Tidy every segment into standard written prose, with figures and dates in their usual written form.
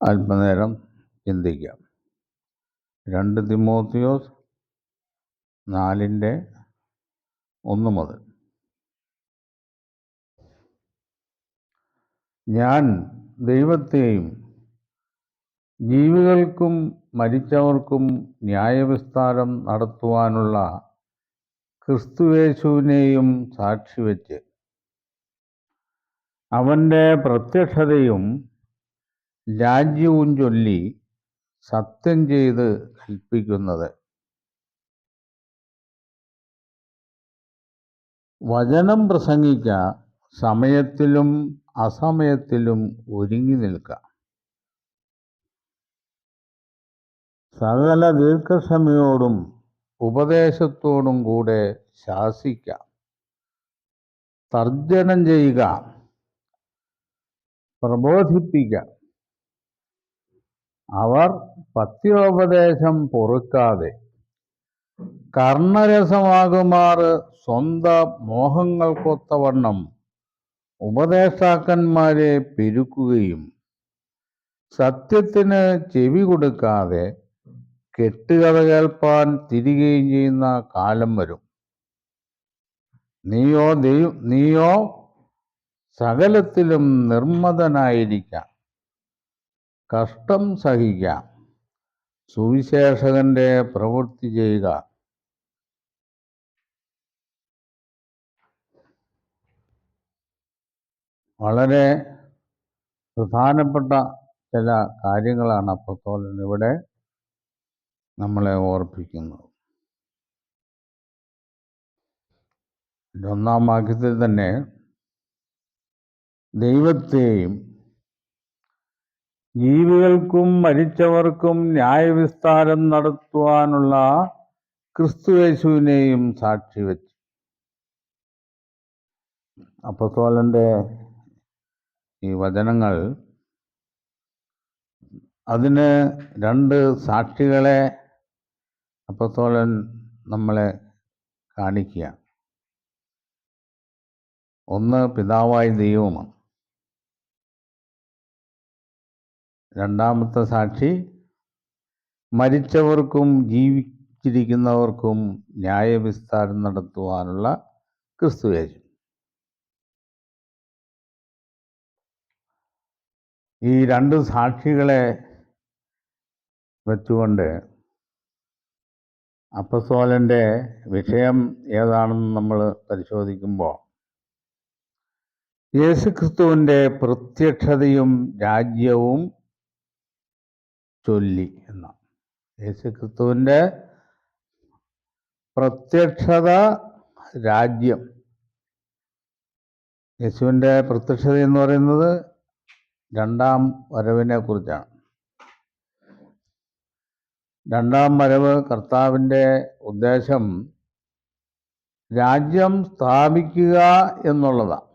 അല്പനേരം ചിന്തിക്കാം. 2 തിമോത്തിയോസ് 4:1 മുതൽ. ഞാൻ ദൈവത്തെയും ജീവികൾക്കും മരിച്ചവർക്കും ന്യായവിസ്താരം നടത്തുവാനുള്ള ക്രിസ്തുയേശുവിനെയും സാക്ഷിവെച്ച് അവൻ്റെ പ്രത്യക്ഷതയും രാജ്യവും ചൊല്ലി സത്യം ചെയ്ത് കൽപ്പിക്കുന്നത്, വചനം പ്രസംഗിക്ക, സമയത്തിലും അസമയത്തിലും ഒരുങ്ങി നിൽക്ക, സകല ദീർഘക്ഷമയോടും ഉപദേശത്തോടും കൂടെ ശാസിക്ക, തർജ്ജനം ചെയ്യുക, പ്രബോധിപ്പിക്ക. അവർ പഥ്യോപദേശം പൊറുക്കാതെ കർണരസമാകുമാറ് സ്വന്ത മോഹങ്ങൾക്കൊത്തവണ്ണം ഉപദേഷ്ടാക്കന്മാരെ പെരുക്കുകയും സത്യത്തിന് ചെവി കൊടുക്കാതെ കെട്ടുകഥ കേൾപ്പാൻ തിരികെയും ചെയ്യുന്ന കാലം വരും. നീയോ സകലത്തിലും നിർമ്മതനായിരിക്കാം, കഷ്ടം സഹിക്കാം, സുവിശേഷകന്റെ പ്രവൃത്തി ചെയ്യുക. വളരെ പ്രധാനപ്പെട്ട ചില കാര്യങ്ങളാണ് അപ്പോസ്തലൻ ഇവിടെ നമ്മളെ ഓർപ്പിക്കുന്നത്. 1-ാം വാക്യത്തിൽ തന്നെ ദൈവത്തെയും ജീവികൾക്കും മരിച്ചവർക്കും ന്യായവിസ്താരം നടത്തുവാനുള്ള ക്രിസ്തുയേശുവിനെയും സാക്ഷി വെച്ചു. അപ്പോസ്തലന്റെ ഈ വചനങ്ങൾ അതിന് 2 സാക്ഷികളെ അപ്പോസ്തലൻ നമ്മളെ കാണിക്കുക. ഒന്ന് പിതാവായ ദൈവമാണ്. രണ്ടാമത്തെ സാക്ഷി മരിച്ചവർക്കും ജീവിച്ചിരിക്കുന്നവർക്കും ന്യായവിസ്താരം നടത്തുവാനുള്ള ക്രിസ്തുയേശു. ഈ 2 സാക്ഷികളെ വെച്ചുകൊണ്ട് അപ്പോസ്തലന്റെ വിഷയം ഏതാണെന്ന് നമ്മൾ പരിശോധിക്കുമ്പോൾ യേശുക്രിസ്തുവിൻ്റെ പ്രത്യക്ഷതയും രാജ്യവും ചൊല്ലി എന്നാണ്. യേശുക്രിസ്തുവിൻ്റെ പ്രത്യക്ഷത, രാജ്യം. യേശുവിൻ്റെ പ്രത്യക്ഷത എന്ന് പറയുന്നത് 2-ാം വരവിനെ കുറിച്ചാണ്. 2-ാം വരവ് കർത്താവിൻ്റെ ഉദ്ദേശം രാജ്യം സ്ഥാപിക്കുക എന്നുള്ളതാണ്.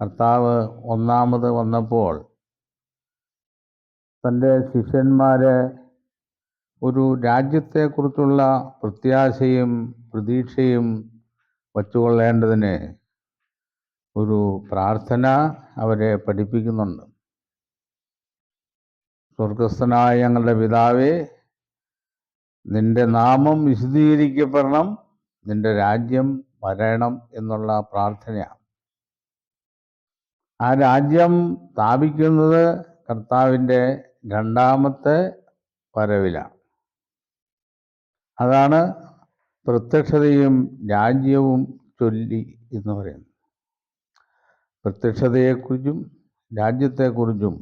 കർത്താവ് ഒന്നാമത് വന്നപ്പോൾ തൻ്റെ ശിഷ്യന്മാരെ ഒരു രാജ്യത്തെക്കുറിച്ചുള്ള പ്രത്യാശയും പ്രതീക്ഷയും വച്ചുകൊള്ളേണ്ടതിന് ഒരു പ്രാർത്ഥന അവരെ പഠിപ്പിക്കുന്നുണ്ട്. സ്വർഗസ്ഥനായ ഞങ്ങളുടെ പിതാവേ, നിന്റെ നാമം വിശുദ്ധീകരിക്കപ്പെടണം, നിന്റെ രാജ്യം വരണം എന്നുള്ള പ്രാർത്ഥനയാണ്. ആ രാജ്യം സ്ഥാപിക്കുന്നത് കർത്താവിൻ്റെ 2-ാമത്തെ വരവിലാണ്. അതാണ് പ്രത്യക്ഷതയും രാജ്യവും ചൊല്ലി എന്ന് പറയുന്നത്. പ്രത്യക്ഷതയെക്കുറിച്ചും രാജ്യത്തെക്കുറിച്ചും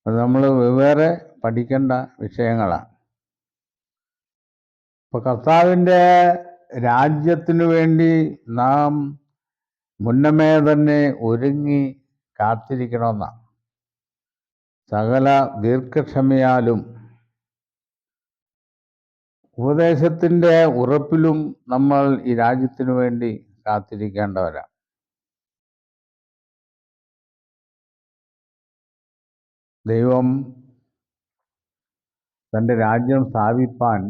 അത് നമ്മൾ വെവ്വേറെ പഠിക്കേണ്ട വിഷയങ്ങളാണ്. ഇപ്പോൾ കർത്താവിൻ്റെ രാജ്യത്തിനു വേണ്ടി നാം മുന്നമേ തന്നെ ഒരുങ്ങി കാത്തിരിക്കണമെന്നാണ്. സകല ദീർഘക്ഷമയാലും ഉപദേശത്തിൻ്റെ ഉറപ്പിലും നമ്മൾ ഈ രാജ്യത്തിനു വേണ്ടി കാത്തിരിക്കേണ്ടവരാണ്. ദൈവം തൻ്റെ രാജ്യം സ്ഥാപിപ്പാൻ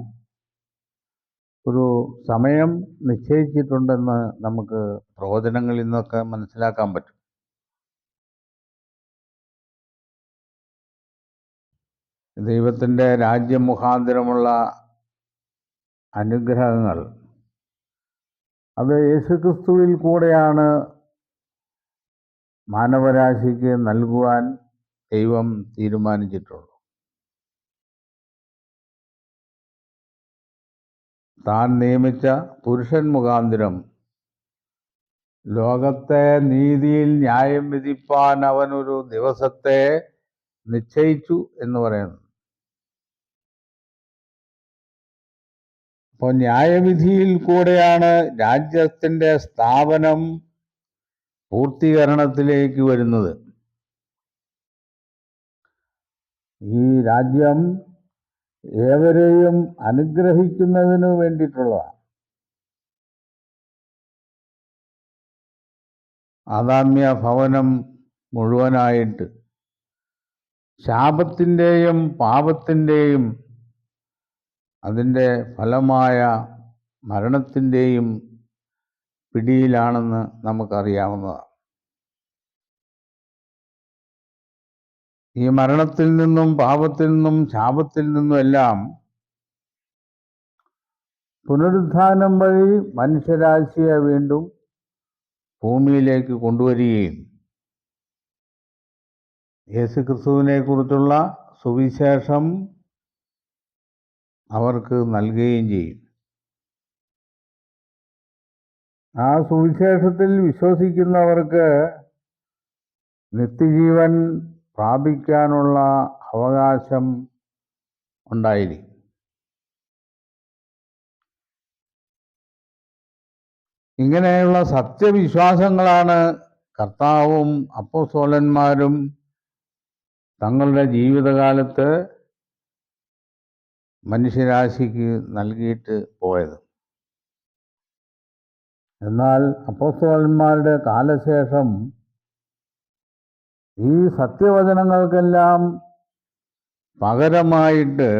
ഒരു സമയം നിശ്ചയിച്ചിട്ടുണ്ടെന്ന് നമുക്ക് പ്രവചനങ്ങളിൽ നിന്നൊക്കെ മനസ്സിലാക്കാൻ പറ്റും. ദൈവത്തിൻ്റെ രാജ്യം മുഖാന്തരമുള്ള അനുഗ്രഹങ്ങൾ അത് യേശുക്രിസ്തുവിൽ കൂടെയാണ് മാനവരാശിക്ക് നൽകുവാൻ ദൈവം തീരുമാനിച്ചിട്ടുള്ളൂ. താൻ നിയമിച്ച പുരുഷൻ മുഖാന്തരം ലോകത്തെ നീതിയിൽ ന്യായം വിധിപ്പാൻ അവനൊരു ദിവസത്തെ നിശ്ചയിച്ചു എന്ന് പറയുന്നു. അപ്പോൾ ന്യായവിധിയിൽ കൂടെയാണ് രാജ്യത്തിൻ്റെ സ്ഥാപനം പൂർത്തീകരണത്തിലേക്ക് വരുന്നത്. ഈ രാജ്യം ഏവരെയും അനുഗ്രഹിക്കുന്നതിനു വേണ്ടിയിട്ടുള്ളതാണ്. ആദാമ്യ ഭവനം മുഴുവനായിട്ട് ശാപത്തിൻ്റെയും പാപത്തിൻ്റെയും അതിൻ്റെ ഫലമായ മരണത്തിൻ്റെയും പിടിയിലാണെന്ന് നമുക്കറിയാവുന്നതാണ്. ഈ മരണത്തിൽ നിന്നും പാപത്തിൽ നിന്നും ശാപത്തിൽ നിന്നും എല്ലാം പുനരുത്ഥാനം വഴി മനുഷ്യരാശിയെ വീണ്ടും ഭൂമിയിലേക്ക് കൊണ്ടുവരികയും യേശുക്രിസ്തുവിനെ കുറിച്ചുള്ള സുവിശേഷം അവർക്ക് നൽകുകയും ചെയ്യും. ആ സുവിശേഷത്തിൽ വിശ്വസിക്കുന്നവർക്ക് നിത്യജീവൻ പ്രാപിക്കാനുള്ള അവകാശം ഉണ്ടായിരിക്കും. ഇങ്ങനെയുള്ള സത്യവിശ്വാസങ്ങളാണ് കർത്താവും അപ്പോസ്തലന്മാരും തങ്ങളുടെ ജീവിതകാലത്ത് മനുഷ്യരാശിക്ക് നൽകിയിട്ട് പോയത്. എന്നാൽ അപ്പോസ്തലന്മാരുടെ കാലശേഷം ഈ സത്യവചനങ്ങൾക്കെല്ലാം പകരമായിട്ട്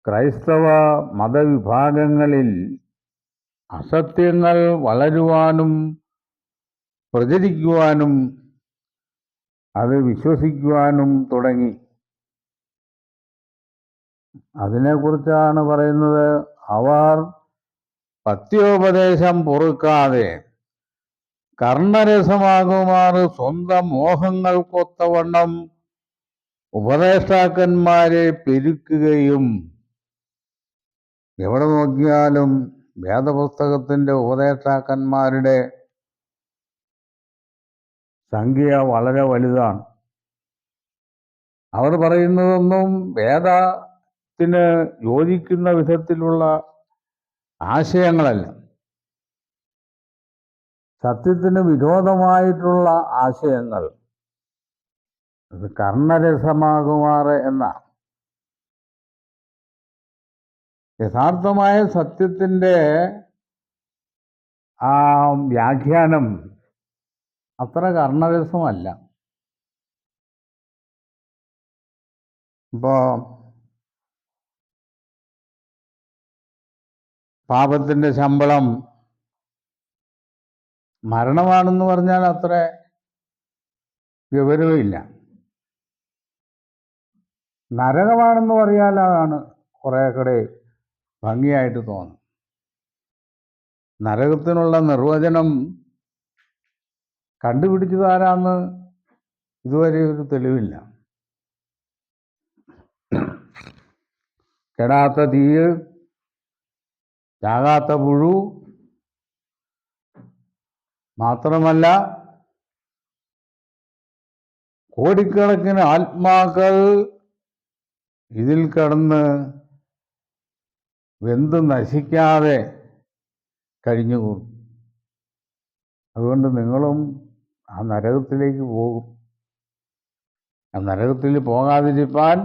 ക്രൈസ്തവ മതവിഭാഗങ്ങളിൽ അസത്യങ്ങൾ വളരുവാനും പ്രചരിക്കുവാനും അത് വിശ്വസിക്കുവാനും തുടങ്ങി. അതിനെക്കുറിച്ചാണ് പറയുന്നത്, അവർ പത്യോപദേശം പൊറുക്കാതെ കർണരസമാകുമാറ് സ്വന്തം മോഹങ്ങൾക്കൊത്തവണ്ണം ഉപദേഷ്ടാക്കന്മാരെ പെരുക്കുകയും. എവിടെ നോക്കിയാലും വേദപുസ്തകത്തിൻ്റെ ഉപദേഷ്ടാക്കന്മാരുടെ സംഖ്യ വളരെ വലുതാണ്. അവർ പറയുന്നതൊന്നും വേദത്തിന് യോജിക്കുന്ന വിധത്തിലുള്ള ആശയങ്ങളല്ല, സത്യത്തിന് വിരോധമായിട്ടുള്ള ആശയങ്ങൾ. അത് കർണരസമാകുമാറ് എന്നാണ്. യഥാർത്ഥമായ സത്യത്തിൻ്റെ ആ വ്യാഖ്യാനം അത്ര കർണരസമല്ല. ഇപ്പോൾ പാപത്തിൻ്റെ ശമ്പളം മരണമാണെന്ന് പറഞ്ഞാൽ അത്ര വിവരവുമില്ല. നരകമാണെന്ന് പറയാനാണ് കുറേ കൂടെ ഭംഗിയായിട്ട് തോന്നുന്നത്. നരകത്തിനുള്ള നിർവചനം കണ്ടുപിടിച്ചതാരാന്ന് ഇതുവരെ ഒരു തെളിവില്ല. കെടാത്ത തീയ്, ചാകാത്ത പുഴു, മാത്രമല്ല കോടിക്കണക്കിന് ആത്മാക്കൾ ഇതിൽ കിടന്ന് വെന്ത് നശിക്കാതെ കഴിഞ്ഞുകൂടും. അതുകൊണ്ട് നിങ്ങളും ആ നരകത്തിലേക്ക് പോകും. ആ നരകത്തിൽ പോകാതിരിക്കാൻ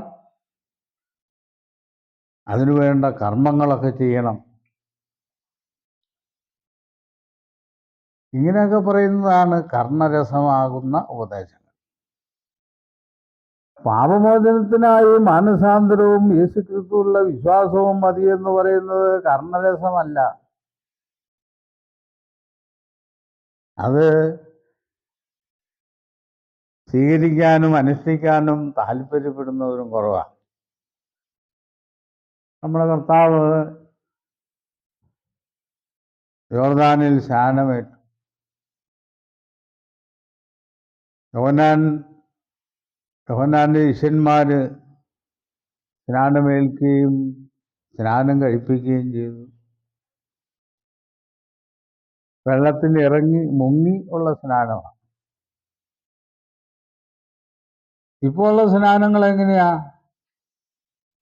അതിനുവേണ്ട കർമ്മങ്ങളൊക്കെ ചെയ്യണം. ഇങ്ങനെയൊക്കെ പറയുന്നതാണ് കർണരസമാകുന്ന ഉപദേശങ്ങൾ. പാപമോചനത്തിനായി മാനസാന്തരവും യേശുക്രിസ്തുവിലുള്ള വിശ്വാസവും മതിയെന്ന് പറയുന്നത് കർണരസമല്ല. അത് സ്വീകരിക്കാനും അനുഷ്ഠിക്കാനും താല്പര്യപ്പെടുന്നവരും കുറവാണ്. നമ്മുടെ കർത്താവ് യോർദാനിൽ സ്നാനമേറ്റു. യോഹന്നാന്റെ ശിഷ്യന്മാര് സ്നാനമേൽക്കുകയും സ്നാനം കഴിപ്പിക്കുകയും ചെയ്തു. വെള്ളത്തിൽ ഇറങ്ങി മുങ്ങി ഉള്ള സ്നാനമാണ്. ഇപ്പോൾ ഉള്ള സ്നാനങ്ങൾ എങ്ങനെയാ?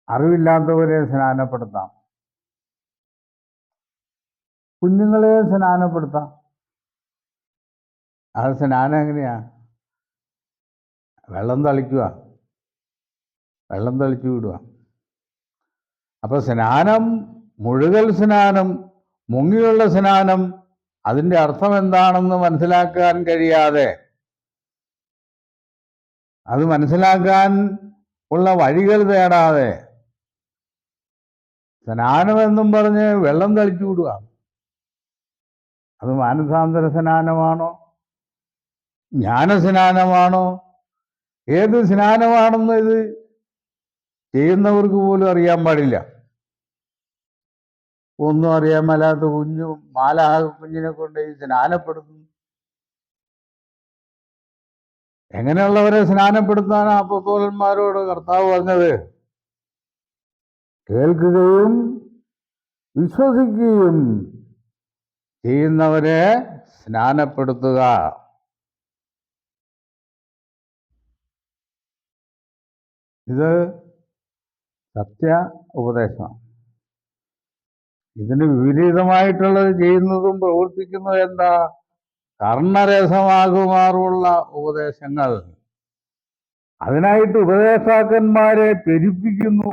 അറിവില്ലാത്തവരെ സ്നാനപ്പെടുത്താം, കുഞ്ഞുങ്ങളെ സ്നാനപ്പെടുത്താം. അത് സ്നാനം എങ്ങനെയാ? വെള്ളം തളിച്ചു വിടുക. അപ്പൊ സ്നാനം, മുഴുകൽ സ്നാനം, മുങ്ങിയുള്ള സ്നാനം, അതിൻ്റെ അർത്ഥം എന്താണെന്ന് മനസ്സിലാക്കാൻ കഴിയാതെ, അത് മനസ്സിലാക്കാൻ ഉള്ള വഴികൾ തേടാതെ സ്നാനമെന്നും പറഞ്ഞ് വെള്ളം തളിച്ചു വിടുക. അത് മാനസാന്തര സ്നാനമാണോ, ജ്ഞാനസ്നാനമാണോ, ഏത് സ്നാനമാണെന്ന് ഇത് ചെയ്യുന്നവർക്ക് പോലും അറിയാൻ പാടില്ല. ഒന്നും അറിയാൻ മേലാത്ത കുഞ്ഞിനെ കൊണ്ട് ഈ സ്നാനപ്പെടുത്തുന്നു. എങ്ങനെയുള്ളവരെ സ്നാനപ്പെടുത്താനാ അപ്പോസ്തലന്മാരോട് കർത്താവ് പറഞ്ഞത്? കേൾക്കുകയും വിശ്വസിക്കുകയും ചെയ്യുന്നവരെ സ്നാനപ്പെടുത്തുക. ഇത് സത്യ ഉപദേശമാണ്. ഇതിന് വിപരീതമായിട്ടുള്ളത് ചെയ്യുന്നതും പ്രവർത്തിക്കുന്നതും എന്താ? കർണരസമാകുമാറുള്ള ഉപദേശങ്ങൾ. അതിനായിട്ട് ഉപദേഷ്ടാക്കന്മാരെ പെരുപ്പിക്കുന്നു.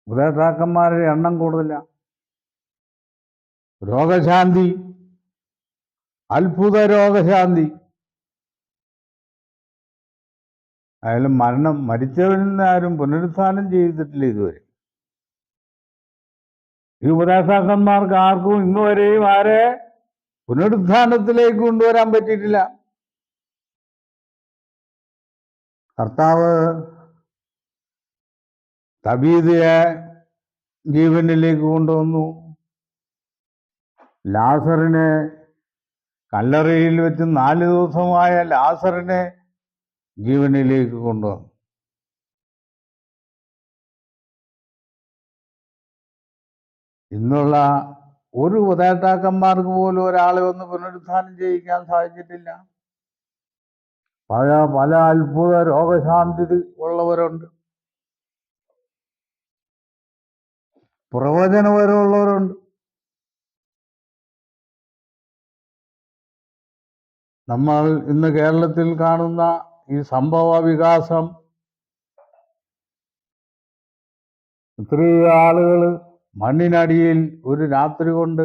ഉപദേഷ്ടാക്കന്മാരുടെ എണ്ണം കൂടുതല. രോഗശാന്തി, അത്ഭുത രോഗശാന്തി. അയാലും മരിച്ചവരിൽ നിന്ന് ആരും പുനരുത്ഥാനം ചെയ്തിട്ടില്ല ഇതുവരെ. ഈ ഉപദേഷ്ടാക്കന്മാർക്ക് ആർക്കും ഇന്നുവരെയും ആരെ പുനരുത്ഥാനത്തിലേക്ക് കൊണ്ടുവരാൻ പറ്റിയിട്ടില്ല. കർത്താവ് തബീതയെ ജീവനിലേക്ക് കൊണ്ടുവന്നു. ലാസറിനെ, കല്ലറയിൽ വെച്ച് 4 ദിവസമായ ലാസറിനെ ജീവനിലേക്ക് കൊണ്ടുവന്നു. ഇന്നുള്ള ഒരു ഉപദേഷ്ടാക്കന്മാർക്ക് പോലും ഒരാളെ ഒന്ന് പുനരുത്ഥാനം ചെയ്യിക്കാൻ സാധിച്ചിട്ടില്ല. പല അത്ഭുത രോഗശാന്തി ഉള്ളവരുണ്ട്, പ്രവചനപരമുള്ളവരുണ്ട്. നമ്മൾ ഇന്ന് കേരളത്തിൽ കാണുന്ന ഈ സംഭവ വികാസം, ഇത്രയും ആളുകൾ മണ്ണിനടിയിൽ ഒരു രാത്രി കൊണ്ട്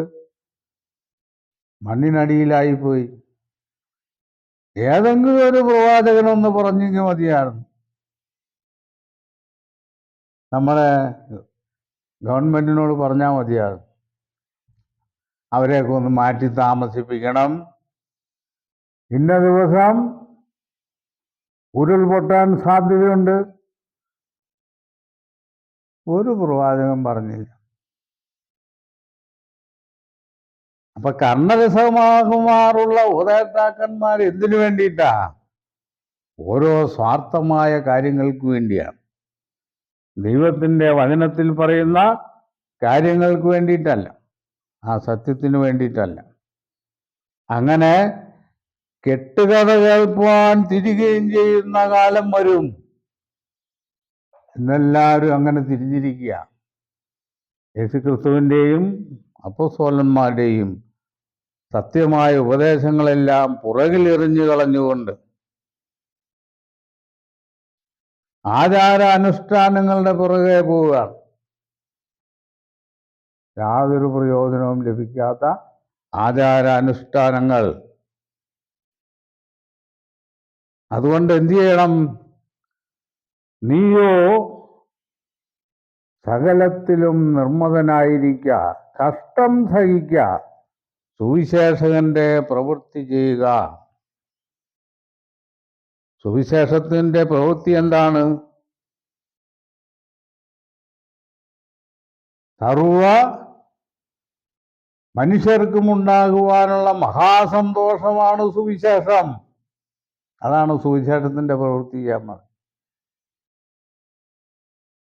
മണ്ണിനടിയിലായിപ്പോയി. ഏതെങ്കിലും ഒരു പ്രവാചകനൊന്ന് പറഞ്ഞെങ്കിൽ മതിയായിരുന്നു. നമ്മളെ ഗവൺമെന്റിനോട് പറഞ്ഞാൽ മതിയായിരുന്നു, അവരെയൊക്കെ ഒന്ന് മാറ്റി താമസിപ്പിക്കണം, ഇന്ന ദിവസം ഉരുൾപൊട്ടാൻ സാധ്യതയുണ്ട്. ഒരു പ്രവാചകൻ പറഞ്ഞില്ല. അപ്പൊ കർണരസമാകുമാറുള്ള ഉപദേഷ്ടാക്കന്മാർ എന്തിനു വേണ്ടിയിട്ടാ? ഓരോ സ്വാർത്ഥമായ കാര്യങ്ങൾക്ക് വേണ്ടിയാണ്. ദൈവത്തിൻ്റെ വചനത്തിൽ പറയുന്ന കാര്യങ്ങൾക്ക് വേണ്ടിയിട്ടല്ല, ആ സത്യത്തിന് വേണ്ടിയിട്ടല്ല. അങ്ങനെ കെട്ടുകഥ കേൾപ്പാൻ തിരികുകയും ചെയ്യുന്ന കാലം വരും. ഇന്നെല്ലാവരും അങ്ങനെ തിരിഞ്ഞിരിക്കുക. യേശുക്രിസ്തുവിൻ്റെയും അപ്പോസ്തലന്മാരുടെയും സത്യമായ ഉപദേശങ്ങളെല്ലാം പുറകിലെറിഞ്ഞു കളഞ്ഞുകൊണ്ട് ആചാരാനുഷ്ഠാനങ്ങളുടെ പുറകെ പോവുകയാണ്. യാതൊരു പ്രയോജനവും ലഭിക്കാത്ത ആചാരാനുഷ്ഠാനങ്ങൾ. അതുകൊണ്ട് എന്തു ചെയ്യണം? നീയോ സകലത്തിലും നിർമ്മതനായിരിക്ക, കഷ്ടം സഹിക്ക, സുവിശേഷകന്റെ പ്രവൃത്തി ചെയ്യുക. സുവിശേഷത്തിൻ്റെ പ്രവൃത്തി എന്താണ്? സർവ മനുഷ്യർക്കും ഉണ്ടാകുവാനുള്ള മഹാസന്തോഷമാണ് സുവിശേഷം. അതാണ് സുവിശേഷത്തിൻ്റെ പ്രവൃത്തി എന്ന്.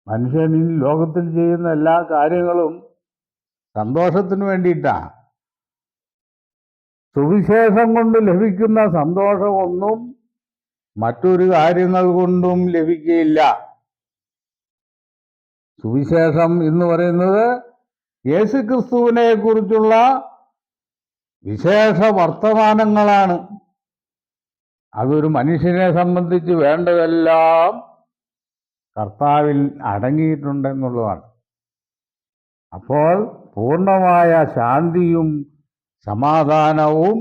മനുഷ്യൻ ഈ ലോകത്തിൽ ചെയ്യുന്ന എല്ലാ കാര്യങ്ങളും സന്തോഷത്തിന് വേണ്ടിയിട്ടാണ്. സുവിശേഷം കൊണ്ട് ലഭിക്കുന്ന സന്തോഷമൊന്നും മറ്റൊരു കാര്യങ്ങൾ കൊണ്ടും ലഭിക്കുകയില്ല. സുവിശേഷം എന്ന് പറയുന്നത് യേശുക്രിസ്തുവിനെ കുറിച്ചുള്ള വിശേഷ വർത്തമാനങ്ങളാണ്. അതൊരു മനുഷ്യനെ സംബന്ധിച്ച് വേണ്ടതെല്ലാം കർത്താവിൽ അടങ്ങിയിട്ടുണ്ടെന്നുള്ളതാണ്. അപ്പോൾ പൂർണ്ണമായ ശാന്തിയും സമാധാനവും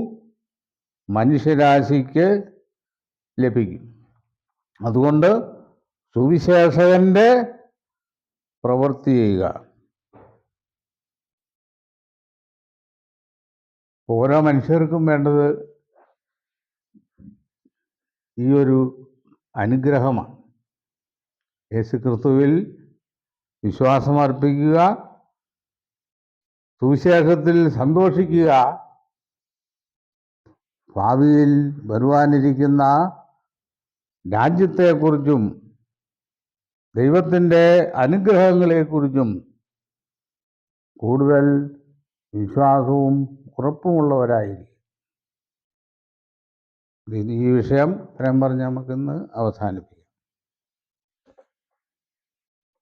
മനുഷ്യരാശിക്ക് ലഭിക്കും. അതുകൊണ്ട് സുവിശേഷകന്റെ പ്രവൃത്തി ചെയ്യുക. ഓരോ മനുഷ്യർക്കും വേണ്ടത് ഈ ഒരു അനുഗ്രഹമാണ്. യേശുക്രിസ്തുവിൽ വിശ്വാസമർപ്പിക്കുക, സുവിശേഷത്തിൽ സന്തോഷിക്കുക, ഭാവിയിൽ വരുവാനിരിക്കുന്ന രാജ്യത്തെക്കുറിച്ചും ദൈവത്തിൻ്റെ അനുഗ്രഹങ്ങളെക്കുറിച്ചും കൂടുതൽ വിശ്വാസവും ഉറപ്പുമുള്ളവരായിരിക്കും. ഈ വിഷയം ഇത്രയും പറഞ്ഞ് നമുക്കിന്ന് അവസാനിപ്പിക്കാം.